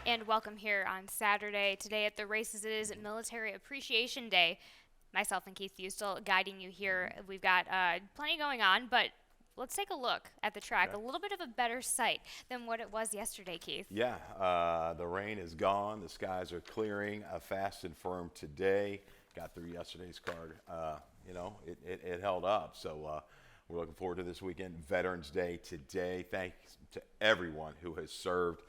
And welcome here on Saturday. Today at the races, it is Military Appreciation Day. Myself and Keith Fustel guiding you here. We've got plenty going on, but let's take a look at the track. Okay. A little bit of a better sight than what it was yesterday, Keith. Yeah, the rain is gone. The skies are clearing. Fast and firm today. Got through yesterday's card. It held up. So we're looking forward to this weekend. Veterans Day today. Thanks to everyone who has served.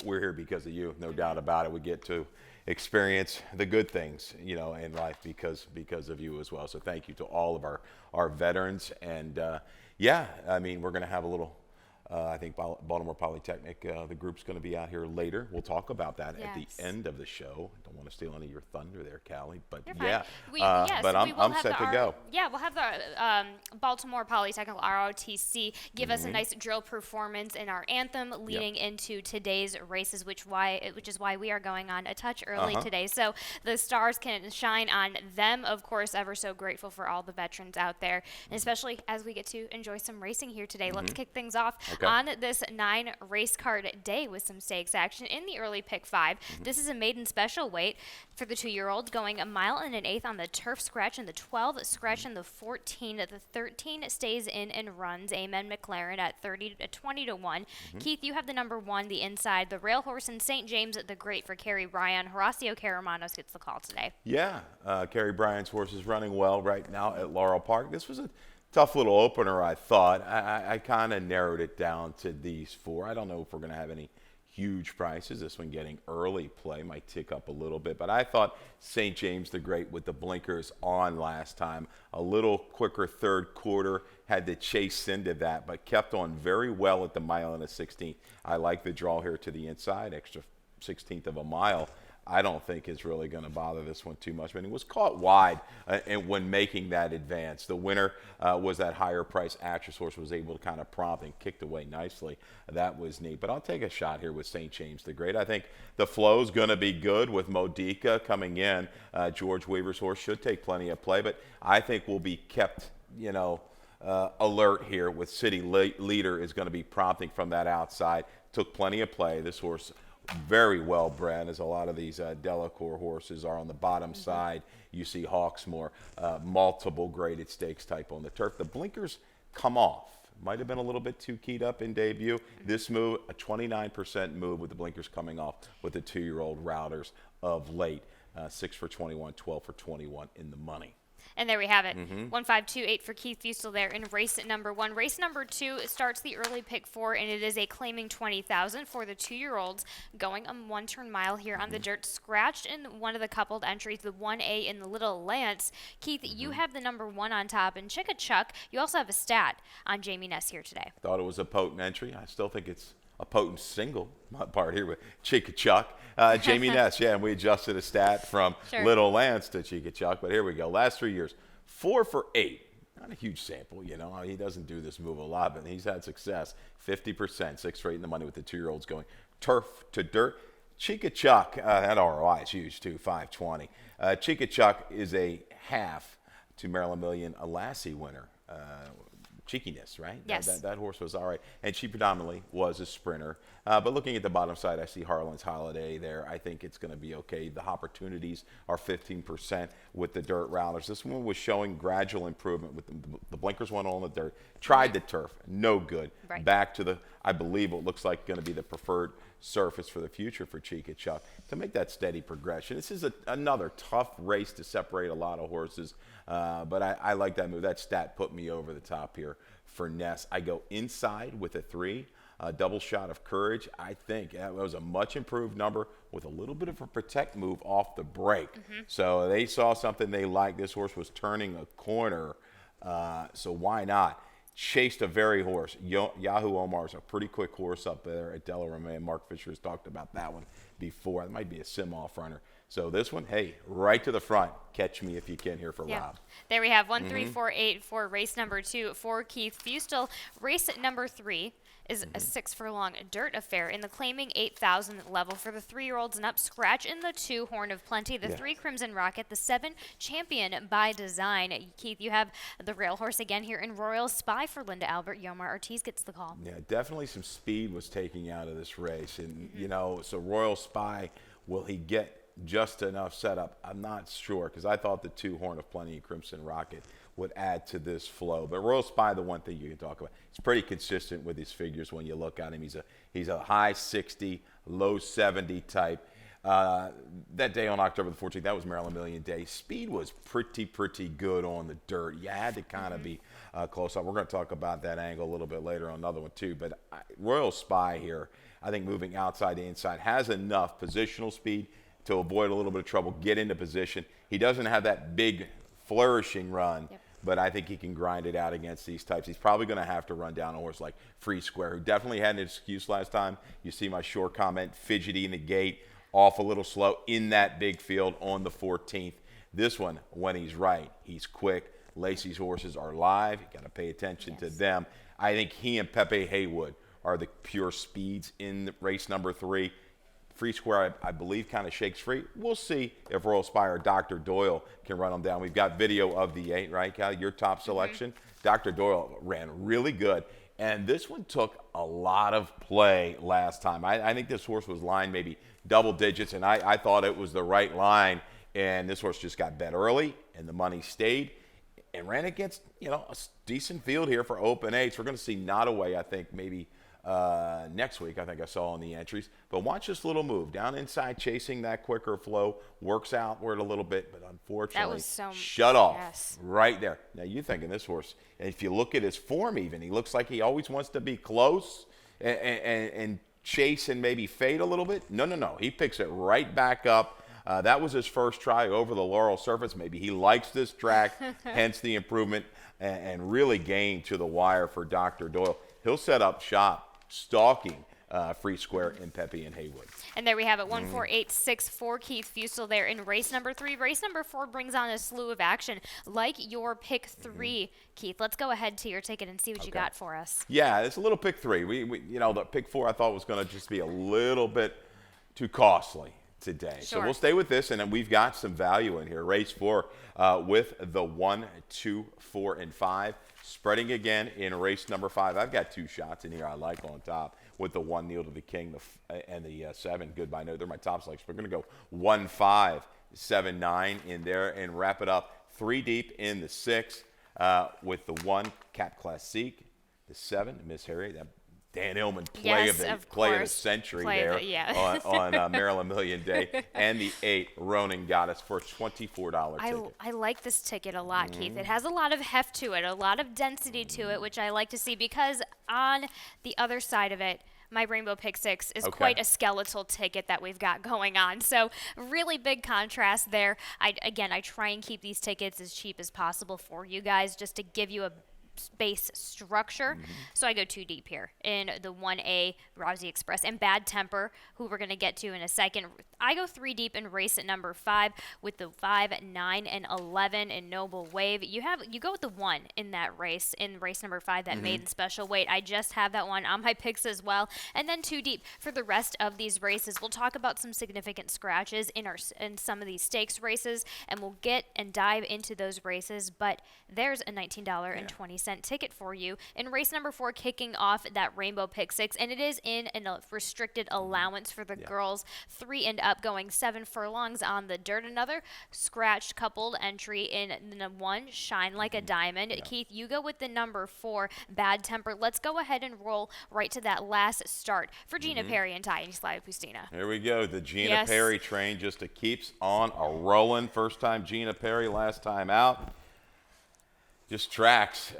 We're here because of you, no doubt about it. We get to experience the good things, in life because of you as well. So thank you to all of our veterans. And we're going to have a little. I think Baltimore Polytechnic, the group's going to be out here later. We'll talk about that at the Yes. end of the show. Don't want to steal any of your thunder there, Callie, but You're fine. yeah. Yes, but we will I'm have set to go. Yeah, we'll have the Baltimore Polytechnical ROTC give us a nice drill performance in our anthem leading into today's races, which is why we are going on a touch early today, so the stars can shine on them. Of course, ever so grateful for all the veterans out there, and especially as we get to enjoy some racing here today. Let's kick things off on this 9 race card day with some stakes action in the early pick 5. This is a maiden special weight for the 2-year-olds, going 1 1/8 on the turf scratch, and the 12 scratch, and the 14. The 13 stays in and runs. Amen McLaren at 20 to 1. Keith, you have the number 1, the inside, the rail horse, and St. James the Great for Kerry Bryan. Horacio Caramanos gets the call today. Yeah, Kerry Bryan's horse is running well right now at Laurel Park. This was a tough little opener, I thought. I kind of narrowed it down to these 4. I don't know if we're going to have any huge prices. This one getting early play might tick up a little bit, but I thought St. James the Great with the blinkers on last time, a little quicker third quarter, had to chase into that, but kept on very well at the 1.16 miles. I like the draw here to the inside, extra 1/16 of a mile. I don't think is really going to bother this one too much. I mean, it was caught wide and when making that advance. The winner was that higher price Actress horse, was able to kind of prompt and kicked away nicely. That was neat. But I'll take a shot here with St. James the Great. I think the flow's going to be good with Modica coming in. George Weaver's horse should take plenty of play, but I think we'll be kept, alert here with City Leader is going to be prompting from that outside. Took plenty of play. This horse very well bred, as a lot of these Delacour horses are on the bottom side. You see Hawksmoor, multiple graded stakes type on the turf. The blinkers come off. Might have been a little bit too keyed up in debut. This move, a 29% move with the blinkers coming off with the 2-year-old routers of late. 6 for 21, 12 for 21 in the money. And there we have it. 1528 for Keith Fustel there in race number 1. Race number 2 starts the early pick 4, and it is a claiming 20,000 for the 2-year-olds, going a 1-turn mile here on the dirt. Scratched in one of the coupled entries, the 1A in the Little Lance. Keith, you have the number 1 on top, and Chicka Chuck, you also have a stat on Jamie Ness here today. Thought it was a potent entry. I still think it's a potent single. My part here with Chicka Chuck. Jamie Ness, and we adjusted a stat from Little Lance to Chicka Chuck, but here we go. Last 3 years, 4 for 8. Not a huge sample, He doesn't do this move a lot, but he's had success. 50%, 6 for 8 in the money with the 2-year-olds going turf to dirt. Chicka Chuck, that ROI is huge too, 520. Chicka Chuck is a half to Maryland Million, a Lassie winner. Cheekiness, right? Yes. That horse was all right. And she predominantly was a sprinter. But looking at the bottom side, I see Harlan's Holiday there. I think it's going to be okay. The opportunities are 15% with the dirt routers. This one was showing gradual improvement with the blinkers went on the dirt. Tried the turf. No good. Right. Back to I believe what looks like going to be the preferred surface for the future for Chicka Chuck to make that steady progression. This is another tough race to separate a lot of horses, but I like that move. That stat put me over the top here for Ness. I go inside with a 3, double shot of courage. I think that was a much improved number with a little bit of a protect move off the break. So they saw something they liked. This horse was turning a corner, so why not? Chased a very horse. Yahoo Omar's a pretty quick horse up there at Delaware. Mark Fisher has talked about that one before. It might be a sim-off runner. So this one, hey, right to the front. Catch me if you can here for Rob. There we have 1348 for race number 2 for Keith Fustel. Race number 3 is a 6 furlong dirt affair in the claiming 8,000 level for the 3-year-olds and up. Scratch in the 2, Horn of Plenty, the 3, Crimson Rocket, the 7, Champion by Design. Keith, you have the rail horse again here in Royal Spy for Linda Albert. Yomar Ortiz gets the call. Yeah, definitely some speed was taking out of this race. And, so Royal Spy, will he get just enough setup? I'm not sure, because I thought the 2, Horn of Plenty and Crimson Rocket would add to this flow. But Royal Spy, the one thing you can talk about, he's pretty consistent with his figures when you look at him. He's a high 60, low 70 type. That day on October the 14th, that was Maryland Million Day. Speed was pretty good on the dirt. You had to kind of be close up. We're going to talk about that angle a little bit later on another one too. But Royal Spy here, I think moving outside to inside, has enough positional speed to avoid a little bit of trouble, get into position. He doesn't have that big flourishing run. Yep. But I think he can grind it out against these types. He's probably going to have to run down a horse like Free Square, who definitely had an excuse last time. You see my short comment, fidgety in the gate, off a little slow in that big field on the 14th. This one, when he's right, he's quick. Lacey's horses are live. You got to pay attention to them. I think he and Pepe Haywood are the pure speeds in race number 3. Free Square, I believe, kind of shakes free. We'll see if Royal Spy or Dr. Doyle can run them down. We've got video of the 8, right, Cal? Your top selection. Dr. Doyle ran really good. And this one took a lot of play last time. I think this horse was lined maybe double digits, and I thought it was the right line. And this horse just got bet early, and the money stayed. And ran against, a decent field here for open 8s. We're going to see Nottaway, I think, maybe next week, I think I saw in the entries. But watch this little move. Down inside, chasing that quicker flow. Works outward a little bit, but unfortunately, shut off right there. Now, you're thinking this horse, and if you look at his form even, he looks like he always wants to be close and chase and maybe fade a little bit. No. He picks it right back up. That was his first try over the Laurel surface. Maybe he likes this track, hence the improvement, and really gained to the wire for Dr. Doyle. He'll set up shop, stalking Free Square and Pepe and Haywood. And there we have it, 14864, Keith Fusel there in race number 3. Race number 4 brings on a slew of action, like your pick 3, Keith. Let's go ahead to your ticket and see what you got for us. Yeah, it's a little pick 3. We the pick 4 I thought was going to just be a little bit too costly today. So we'll stay with this, and then we've got some value in here. Race 4 with the 1, 2, 4, and 5. Spreading again in race number 5. I've got 2 shots in here I like on top with the 1, Kneel to the King, and the 7, Goodbye No. They're my top selections. We're going to go 1, 5, 7, 9 in there and wrap it up 3 deep in the 6 with the 1, Cap Classique, the 7, Miss Harriet, that Dan Illman play of the century on Maryland Million Day, and the 8, Ronin Goddess, for a $24 ticket. I like this ticket a lot, Keith. It has a lot of heft to it, a lot of density to it, which I like to see, because on the other side of it, my Rainbow Pick 6 is quite a skeletal ticket that we've got going on. So really big contrast there. I try and keep these tickets as cheap as possible for you guys, just to give you a base structure. So I go 2 deep here in the 1A Rousey Express and Bad Temper, who we're going to get to in a second. I go 3 deep in race at number 5 with the 5, 9, and 11 in Noble Wave. You go with the 1 in that race, in race number 5, that maiden special weight. I just have that one on my picks as well. And then 2 deep for the rest of these races. We'll talk about some significant scratches in some of these stakes races, and we'll get and dive into those races. But there's a $19.20 ticket for you in race number 4, kicking off that Rainbow Pick 6, and it is in a restricted allowance for the girls 3 and up, going 7 furlongs on the dirt. Another scratched coupled entry in the 1, Shine Like a Diamond. Keith, you go with the number 4, Bad Temper. Let's go ahead and roll right to that last start for Gina Perry and Tiny Slide Pustina. Here we go. The Gina Perry train just keeps on a rolling. First time Gina Perry, last time out. Just tracks.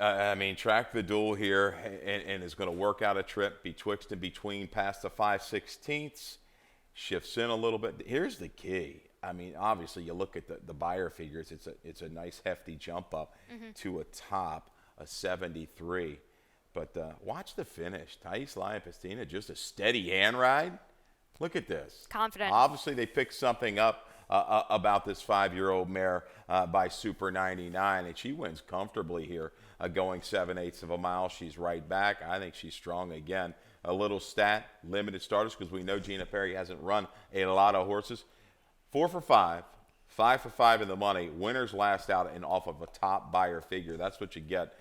Track the duel here, and is going to work out a trip betwixt and between past the 5/16. Shifts in a little bit. Here's the key. Obviously, you look at the buyer figures. It's a nice hefty jump up to a top, a 73. But watch the finish. Thais Lion Pistina, just a steady hand ride. Look at this. Confident. Obviously, they picked something up about this 5-year-old mare by Super 99, and she wins comfortably here, going 7/8 of a mile. She's right back. I think she's strong again. A little stat, limited starters, because we know Gina Perry hasn't run a lot of horses. 4 for 5. 5 for 5 in the money. Winners last out and off of a top buyer figure. That's what you get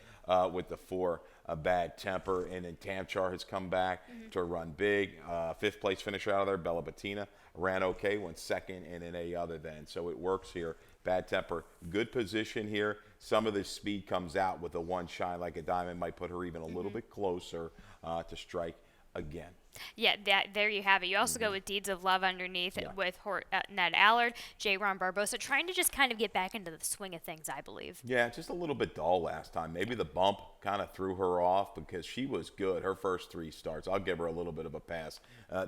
with the 4 Bad Temper. And then Tamchar has come back to run big. 5th place finisher out of there, Bella Bettina, ran okay, went second in an A other than. So it works here. Bad Temper, good position here. Some of the speed comes out with the one shine like a diamond. Might put her even a little bit closer to strike again. Yeah, there you have it. You also go with Deeds of Love underneath with Ned Allard, J. Ron Barbosa, trying to just kind of get back into the swing of things, I believe. Yeah, just a little bit dull last time. Maybe the bump kind of threw her off because she was good. Her first 3 starts, I'll give her a little bit of a pass.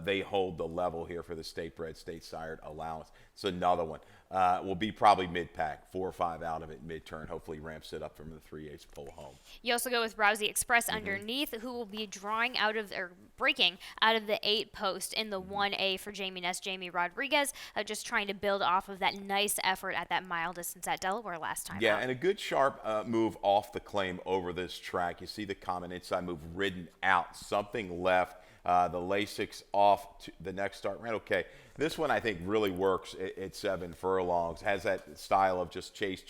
They hold the level here for the state-bred, state-sired allowance. It's another one. Will be probably mid-pack, 4 or 5 out of it mid-turn. Hopefully ramps it up from the 3/8 pull home. You also go with Rousey Express underneath, who will be drawing out of, or breaking out of the 8 post in the 1A for Jamie Ness, Jamie Rodriguez, just trying to build off of that nice effort at that mile distance at Delaware last time Yeah, out. and a good sharp move off the claim over this track. You see the common inside move ridden out, something left. The Lasix off to the next start ran okay. This one I think really works at 7 furlongs. Has that style of just chase,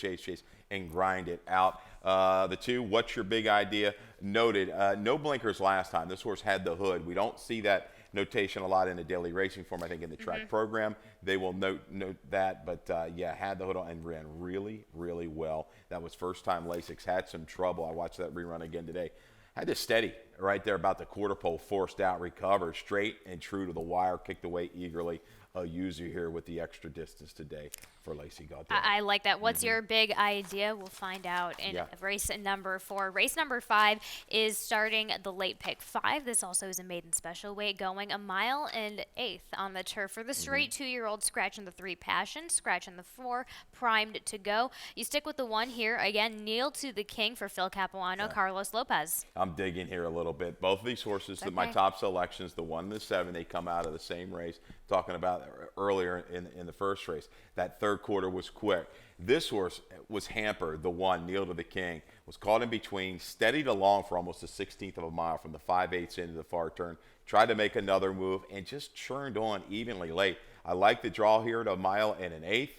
and grind it out. The 2, What's Your Big Idea? Noted. No blinkers last time. This horse had the hood. We don't see that notation a lot in the daily racing form. I think in the track program they will note that. But yeah, had the hood on and ran really, really well. That was first time Lasix had some trouble. I watched that rerun again today. Had to steady right there about the quarter pole, forced out, recovered, straight and true to the wire, kicked away eagerly. A user here with the extra distance today for Lacey Gaudin. I like that. What's your big idea? We'll find out in race number 4. Race number 5 is starting the late pick 5. This also is a maiden special weight, going 1 mile and 1/8 on the turf for the straight 2-year-old, scratching the 3 Passion, scratching the 4 Primed to Go. You stick with the 1 here again. Kneel to the King for Phil Capuano, Carlos Lopez. I'm digging here a little bit. Both of these horses, my top selections, the 1 and the 7, they come out of the same race. Talking about earlier in the first race, that third quarter was quick. This horse was hampered. The 1, Kneel to the King, was caught in between, steadied along for almost a 16th of a mile from the 5/8 into the far turn, tried to make another move, and just churned on evenly late. I like the draw here at 1 mile and 1/8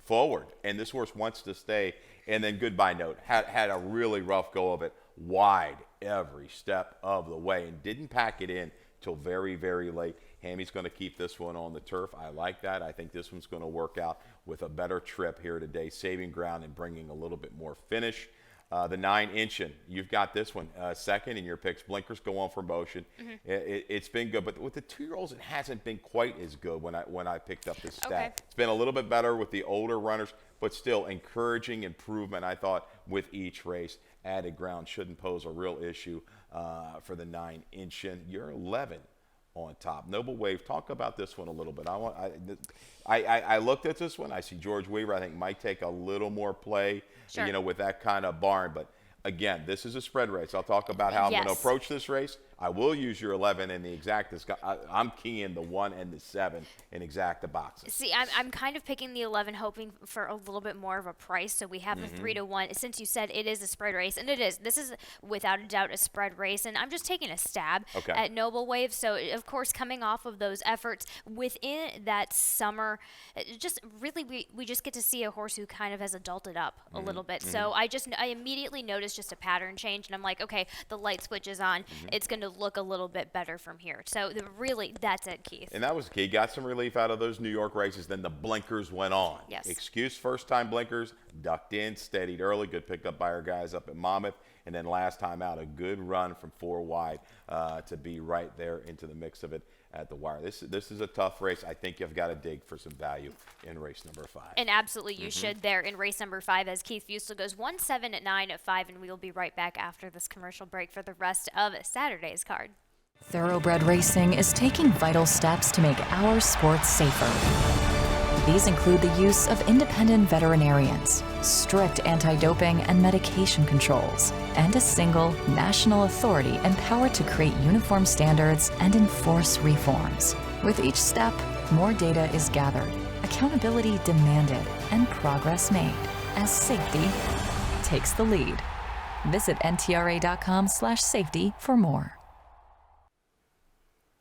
forward, and this horse wants to stay. And then goodbye note, had a really rough go of it, wide every step of the way, and didn't pack it in till very, very late. Hammy's going to keep this one on the turf. I like that. I think this one's going to work out with a better trip here today, saving ground and bringing a little bit more finish. The 9 Inchin, you've got this one second in your picks. Blinkers go on for motion. It's been good, but with the 2-year-olds, it hasn't been quite as good when I picked up this stat. Okay. It's been a little bit better with the older runners, but still encouraging improvement, I thought, with each race. Added ground shouldn't pose a real issue for the 9 Inchin. You're 11 on top. Noble Wave, talk about this one a little bit. I looked at this one. I see George Weaver, I think, might take a little more play, with that kind of barn. But again, this is a spread race. I'll talk about how I'm going to approach this race. I will use your 11 in the exact. I'm keying the 1 and the 7 in exacta boxes. See, I'm kind of picking the 11, hoping for a little bit more of a price. So we have the 3-1. Since you said it is a spread race, and it is. This is without a doubt a spread race, and I'm just taking a stab at Noble Wave. So of course, coming off of those efforts within that summer, just really we just get to see a horse who kind of has adulted up a little bit. So I immediately noticed just a pattern change, and I'm like, okay, the light switch is on. It's going to look a little bit better from here. So really, that's it, Keith. And that was key. Got some relief out of those New York races. Then the blinkers went on. Yes. Excuse first-time blinkers. Ducked in, steadied early. Good pickup by our guys up at Monmouth. And then last time out, a good run from 4 wide to be right there into the mix of it at the wire. This is a tough race. I think you've got to dig for some value in race number 5. And absolutely you should there in race number 5, as Keith Fusel goes 1-7 at 9 at 5, and we'll be right back after this commercial break for the rest of Saturday's card. Thoroughbred Racing is taking vital steps to make our sports safer. These include the use of independent veterinarians, strict anti-doping and medication controls, and a single national authority empowered to create uniform standards and enforce reforms. With each step, more data is gathered, accountability demanded, and progress made as safety takes the lead. Visit ntra.com/safety for more.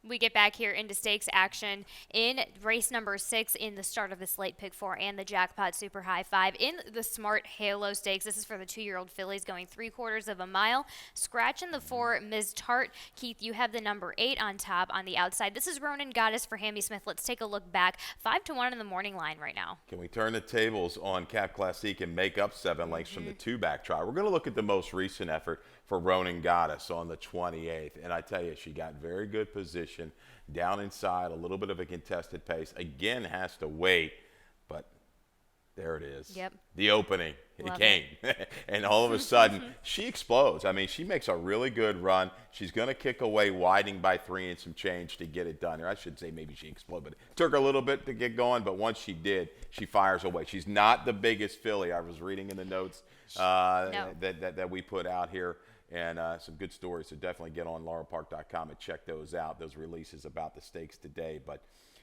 We get back here into stakes action in race number 6 in the start of the Slate Pick 4 and the Jackpot Super High 5 in the Smart Halo Stakes. This is for the 2-year-old fillies going 3/4 of a mile. Scratching the 4, Ms. Tart. Keith, you have the number 8 on top on the outside. This is Ronin Goddess for Hammy Smith. Let's take a look back. 5-1 in the morning line right now. Can we turn the tables on Cap Classique and make up 7 lengths from the 2-back try? We're going to look at the most recent effort for Ronin Goddess on the 28th. And I tell you, she got very good position down inside, a little bit of a contested pace. Again, has to wait, but there it is. Yep. The opening, Love it came. And all of a sudden, she explodes. I mean, she makes a really good run. She's going to kick away, widening by 3 and some change to get it done. Or I should say maybe she exploded, but it took her a little bit to get going. But once she did, she fires away. She's not the biggest filly. I was reading in the notes that we put out here. And some good stories, so definitely get on laurelpark.com and check those out, those releases about the stakes today. But,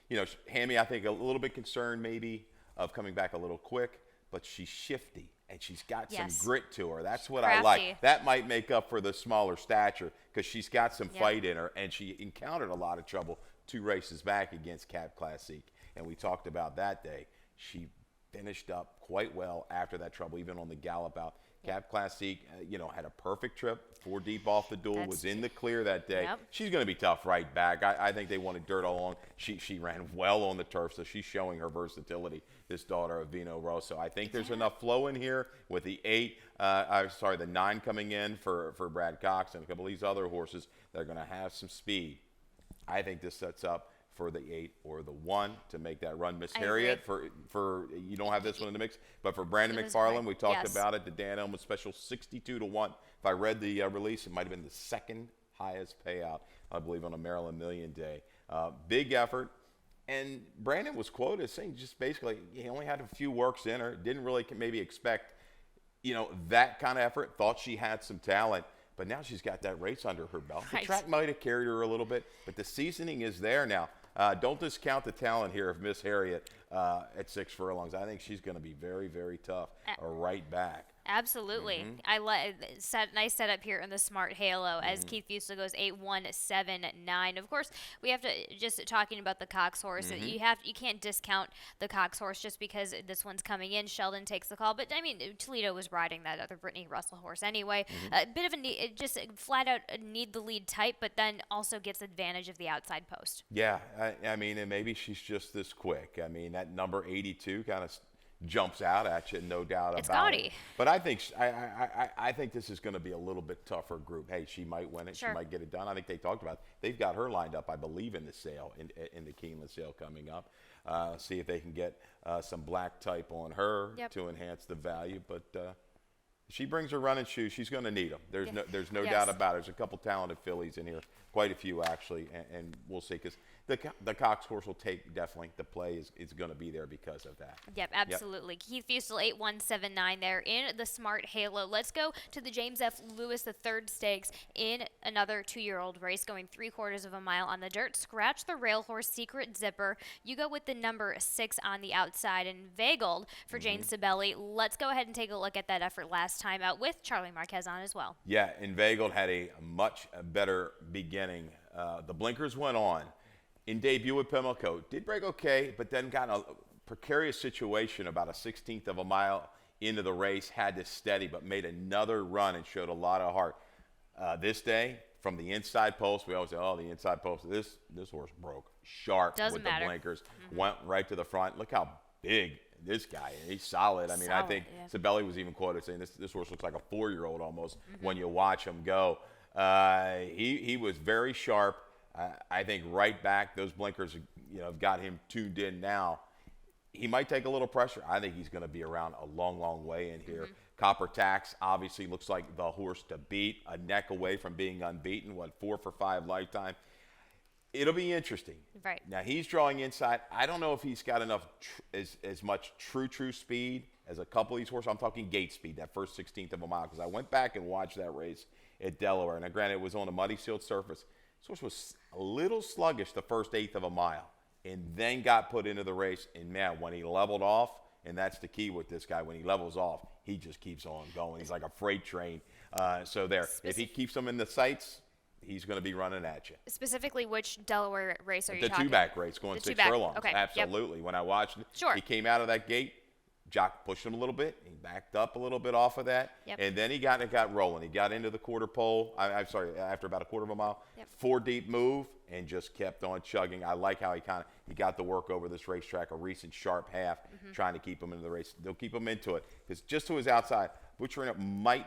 you know, Hammy, I think a little bit concerned maybe of coming back a little quick, but she's shifty, and she's got some grit to her. That's what I like. That might make up for the smaller stature because she's got some fight in her, and she encountered a lot of trouble 2 races back against Cap Classique. And we talked about that day. She finished up quite well after that trouble, even on the gallop out. Cap Classique, had a perfect trip, 4 deep off the duel, was in the clear that day. Yep. She's going to be tough right back. I think they wanted dirt all along. She ran well on the turf, so she's showing her versatility, this daughter of Vino Rosso. I think there's enough flow in here with the the 9 coming in for Brad Cox and a couple of these other horses that are going to have some speed. I think this sets up for the 8 or the 1 to make that run. Miss Harriet, for you don't have this one in the mix, but for Brandon McFarland, we talked about it. The Dan Elman special, 62-1. If I read the release, it might have been the 2nd highest payout, I believe, on a Maryland Million Day. Big effort. And Brandon was quoted as saying just basically he only had a few works in her, didn't really maybe expect, that kind of effort, thought she had some talent. But now she's got that race under her belt. The track might have carried her a little bit, but the seasoning is there now. Don't discount the talent here of Miss Harriet at 6 furlongs. I think she's going to be very, very tough. Right back. Absolutely. I nice setup here in the Smart Halo as Keith Fusel goes 8-1-7-9. Of course, we have to just talking about the Cox horse. You can't discount the Cox horse just because this one's coming in. Sheldon takes the call, but I mean Toledo was riding that other Brittany Russell horse anyway. A bit of a need, just flat out need the lead type, but then also gets advantage of the outside post. Yeah, I mean, and maybe she's just this quick. I mean, that number 82 kind of jumps out at you, no doubt about it. But I think I think this is going to be a little bit tougher group. Hey, she might win it. She might get it done. I think they talked about it. They've got her lined up, I believe, in the sale, in the Keeneland sale coming up. See if they can get some black type on her to enhance the value. But she brings her running shoes. She's going to need them. There's no doubt about it. There's a couple talented fillies in here, quite a few actually, and we'll see because the Cox horse will take definitely the play is going to be there because of that. Yep, absolutely. Keith Fusel 8-1-7-9 there in the Smart Halo. Let's go to the James F. Lewis III Stakes in another 2-year-old race going 3/4 of a mile on the dirt. Scratch the rail horse Secret Zipper. You go with the number 6 on the outside and Vagold for Jane Sibeli. Let's go ahead and take a look at that effort last time out with Charlie Marquez on as well. Yeah, and Vagold had a much better beginning. The blinkers went on. In debut with Pimlico, did break okay, but then got in a precarious situation about a 16th of a mile into the race, had to steady, but made another run and showed a lot of heart. This day, from the inside post, we always say, the inside post. This horse broke sharp with the blinkers, went right to the front. Look how big this guy is. He's solid. I mean, I think Sibeli was even quoted saying this horse looks like a 4-year-old almost when you watch him go. He was very sharp. I think right back, those blinkers, have got him tuned in now. He might take a little pressure. I think he's going to be around a long, long way in here. Copper Tax obviously looks like the horse to beat, a neck away from being unbeaten. 4 for 5 lifetime. It'll be interesting. Right. Now, he's drawing inside. I don't know if he's got enough as much true speed as a couple of these horses. I'm talking gate speed, that first 16th of a mile, because I went back and watched that race at Delaware. Now, granted, it was on a muddy sealed surface. This horse was a little sluggish the first 1/8 of a mile. and then got put into the race. And, man, when he leveled off, and that's the key with this guy, when he levels off, he just keeps on going. He's like a freight train. So there, if he keeps them in the sights, he's going to be running at you. Specifically, which Delaware race are you talking? The two-back race, going 6 furlongs. Okay. Absolutely. Yep. When I watched it, Sure. he came out of that gate. Jock pushed him a little bit. He backed up a little bit off of that. Yep. And then he got rolling. He got into the quarter pole. I'm sorry, after about a quarter of a mile. Yep. 4 deep move and just kept on chugging. I like how he got the work over this racetrack, a recent sharp half, trying to keep him into the race. They'll keep him into it. Because just to his outside, Butcher might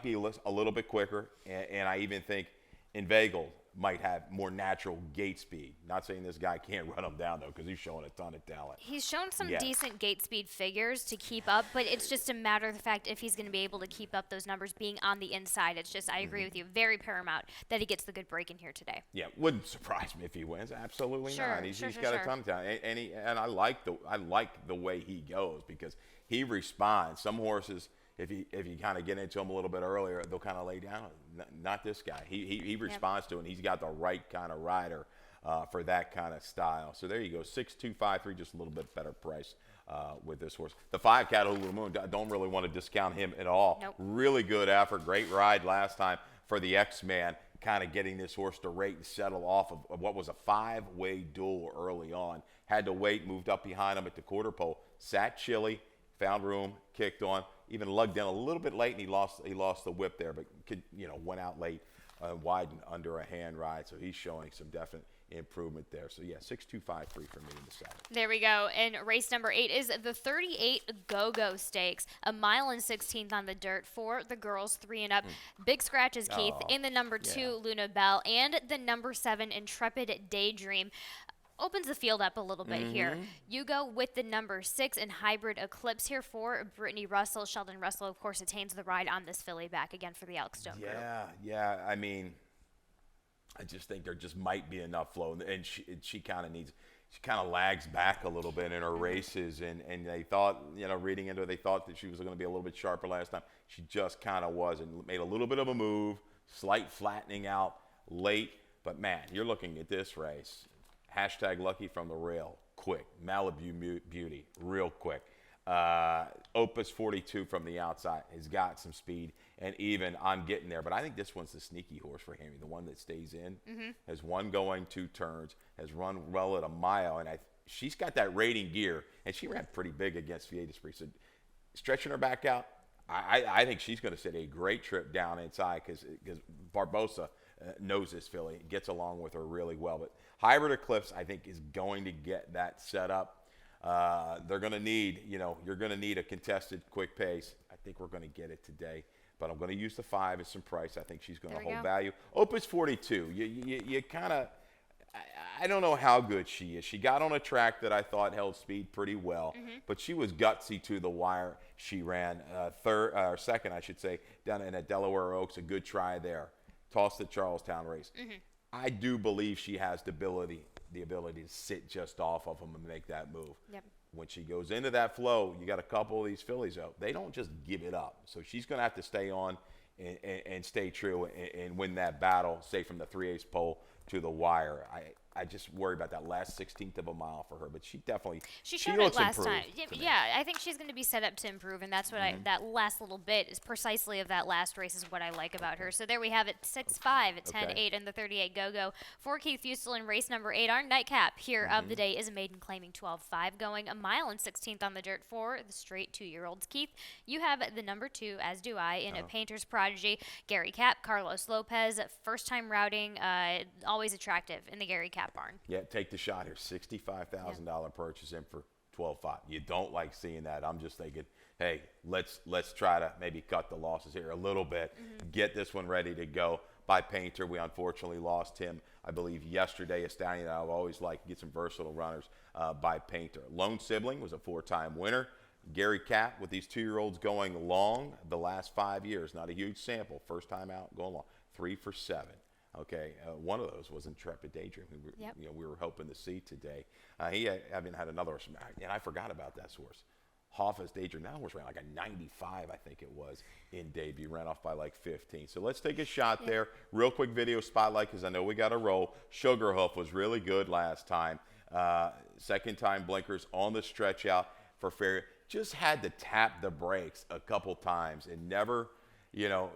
be a little bit quicker. And I even think Inveigle might have more natural gate speed. Not saying this guy can't run him down, though, because he's showing a ton of talent. He's shown some decent gate speed figures to keep up, but it's just a matter of the fact if he's going to be able to keep up those numbers being on the inside. It's just, I agree with you, very paramount that he gets the good break in here today. Yeah, wouldn't surprise me if he wins. Absolutely not. He's got a ton of talent, and I like the way he goes because he responds. Some horses, if you kind of get into him a little bit earlier, they'll kind of lay down. Not this guy. He responds to it, and he's got the right kind of rider for that kind of style. So there you go, 6.253, just a little bit better price with this horse. The 5 Catalina Moon, don't really want to discount him at all. Nope. Really good effort, great ride last time for the X-Man, kind of getting this horse to rate and settle off of what was a 5-way duel early on. Had to wait, moved up behind him at the quarter pole, sat chilly, found room, kicked on, even lugged in a little bit late, and he lost the whip there, but went out late, widened under a hand ride, so he's showing some definite improvement there. So yeah, 6.253 for me in the 7. There we go. And race number 8 is the 38 Go-Go Stakes, a mile and 16th on the dirt for the girls 3 and up. Big scratches, Keith, in the number 2 Luna Bell and the number 7 Intrepid Daydream. Opens the field up a little bit here. You go with the number 6 and Hybrid Eclipse here for Brittany Russell. Sheldon Russell, of course, attains the ride on this filly back again for the Elkstone group. Yeah. I mean, I just think there just might be enough flow, and she kind of lags back a little bit in her races, and they thought, reading into it, they thought that she was going to be a little bit sharper last time. She just kind of was, and made a little bit of a move, slight flattening out late, but man, you're looking at this race. Hashtag lucky from the rail, quick. Malibu Beauty, real quick. Opus 42 from the outside has got some speed, and even I'm getting there. But I think this one's the sneaky horse for Henry, the one that stays in, has won going 2 turns, has run well at a mile, and she's got that rating gear, and she ran pretty big against Fiat Spree. So stretching her back out, I think she's going to set a great trip down inside because Barbosa knows this filly, gets along with her really well. But Hybrid Eclipse, I think, is going to get that set up. They're going to need, you're going to need a contested quick pace. I think we're going to get it today. But I'm going to use the 5 as some price. I think she's going to hold value. Opus 42, you kind of, I don't know how good she is. She got on a track that I thought held speed pretty well, but she was gutsy to the wire. She ran second, I should say, down in at Delaware Oaks. A good try there. Tossed the Charlestown race. I do believe she has the ability to sit just off of them and make that move. Yep. When she goes into that flow, you got a couple of these fillies out. They don't just give it up. So she's going to have to stay on and stay true and win that battle, say from the 3/8 pole to the wire. I just worry about that last 16th of a mile for her, but she showed it last time. Yeah, I think she's going to be set up to improve, and that's what that last little bit is precisely of that last race is what I like about her. So there we have it, 6-5 at 10-8 and the 38 Go-Go for Keith Fusel in race number 8. Our nightcap here of the day is a maiden claiming 12-5, going a mile and 16th on the dirt for the straight 2-year-olds. Keith, you have the number 2, as do I, in a Painter's Prodigy. Gary Cap, Carlos Lopez, first-time routing, always attractive in the Gary Cap barn. Yeah, take the shot here. $65,000 purchase in for 12.5. You don't like seeing that. I'm just thinking, hey, let's try to maybe cut the losses here a little bit. Get this one ready to go. By Painter, we unfortunately lost him, I believe, yesterday. A stallion that I've always liked, get some versatile runners by Painter. Lone Sibling was a 4-time winner. Gary Cap with these 2-year-olds going long the last 5 years. Not a huge sample. First time out, going long. 3 for 7. Okay, one of those was Intrepid Daydream, who we were hoping to see today. He having had another, and I forgot about that source. Hoffa's Daydream, that horse ran like a 95, I think it was, in debut. Ran off by like 15. So let's take a shot there. Real quick video spotlight because I know we got to roll. Sugarhoof was really good last time. Second time blinkers on the stretch out for fair. Just had to tap the brakes a couple times and never,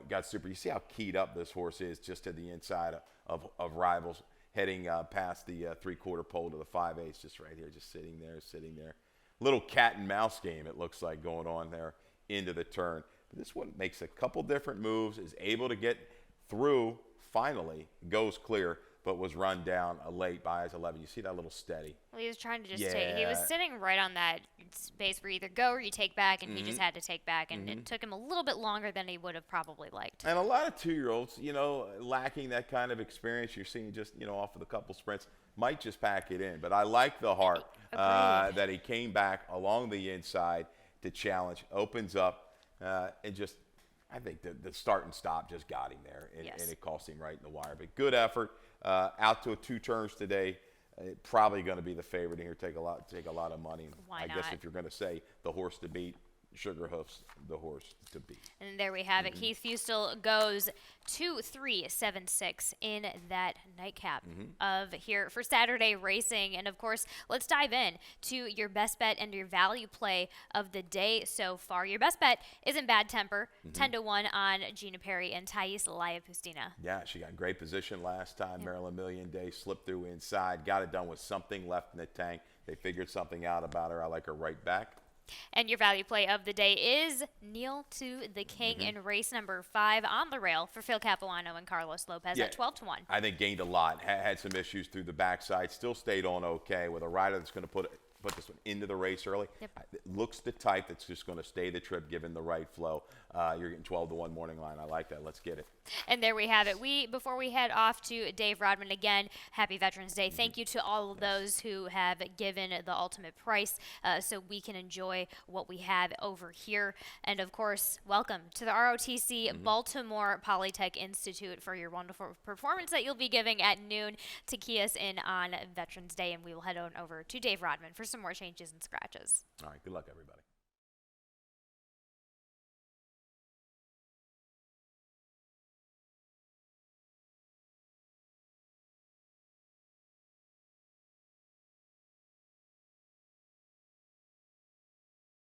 got super. You see how keyed up this horse is just to the inside of rivals, heading past the 3/4 pole to the 5/8, just right here, just sitting there. Little cat and mouse game, it looks like, going on there into the turn. But this one makes a couple different moves, is able to get through, finally, goes clear, but was run down late by his 11. You see that little steady? Well, he was trying to just take. He was sitting right on that space where you either go or you take back, and he just had to take back, and it took him a little bit longer than he would have probably liked. And a lot of 2-year-olds, lacking that kind of experience, you're seeing just, off of a couple sprints, might just pack it in. But I like the heart that he came back along the inside to challenge, opens up, and just, I think the start and stop just got him there, and it cost him right in the wire. But good effort. Out to 2 turns today. Probably going to be the favorite here. Take a lot of money. Why not? I guess if you're going to say the horse to beat, Sugar Hoof's the horse to beat. And there we have it. Keith Fustel goes 2-3-7-6 in that nightcap of here for Saturday racing. And of course, let's dive in to your best bet and your value play of the day so far. Your best bet isn't Bad Temper, 10-1 on Gina Perry and Thais Laiapustina. Yeah, she got in great position last time. Maryland Million Day slipped through inside, got it done with something left in the tank. They figured something out about her. I like her right back. And your value play of the day is Kneel to the King in race number 5 on the rail for Phil Capuano and Carlos Lopez at 12-1. I think gained a lot. Had some issues through the backside. Still stayed on okay with a rider that's going to put this one into the race early. It looks the type that's just going to stay the trip given the right flow. You're getting 12-1 morning line. I like that. Let's get it. And there we have it. Before we head off to Dave Rodman again, happy Veterans Day. Thank you to all of those who have given the ultimate price so we can enjoy what we have over here. And of course, welcome to the ROTC Baltimore Polytech Institute for your wonderful performance that you'll be giving at noon to key us in on Veterans Day. And we will head on over to Dave Rodman for some more changes and scratches. All right. Good luck, everybody.